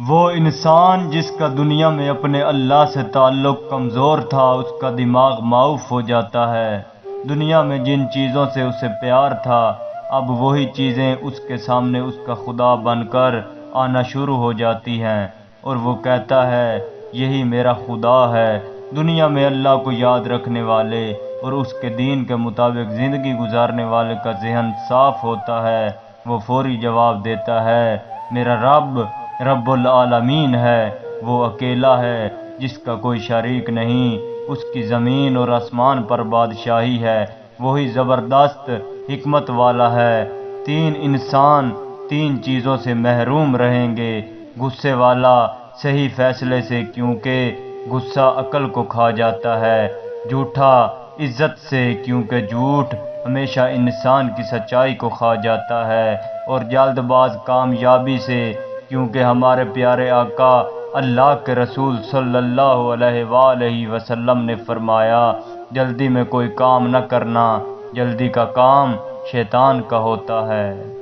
وہ انسان جس کا دنیا میں اپنے اللہ سے تعلق کمزور تھا، اس کا دماغ معاف ہو جاتا ہے۔ دنیا میں جن چیزوں سے اسے پیار تھا، اب وہی چیزیں اس کے سامنے اس کا خدا بن کر آنا شروع ہو جاتی ہیں، اور وہ کہتا ہے یہی میرا خدا ہے۔ دنیا میں اللہ کو یاد رکھنے والے اور اس کے دین کے مطابق زندگی گزارنے والے کا ذہن صاف ہوتا ہے۔ وہ فوری جواب دیتا ہے، میرا رب رب العالمین ہے، وہ اکیلا ہے جس کا کوئی شریک نہیں، اس کی زمین اور آسمان پر بادشاہی ہے، وہی زبردست حکمت والا ہے۔ تین انسان تین چیزوں سے محروم رہیں گے: غصے والا صحیح فیصلے سے، کیونکہ غصہ عقل کو کھا جاتا ہے; جھوٹا عزت سے، کیونکہ جھوٹ ہمیشہ انسان کی سچائی کو کھا جاتا ہے; اور جلد باز کامیابی سے، کیونکہ ہمارے پیارے آقا اللہ کے رسول صلی اللہ علیہ وآلہ وسلم نے فرمایا، جلدی میں کوئی کام نہ کرنا، جلدی کا کام شیطان کا ہوتا ہے۔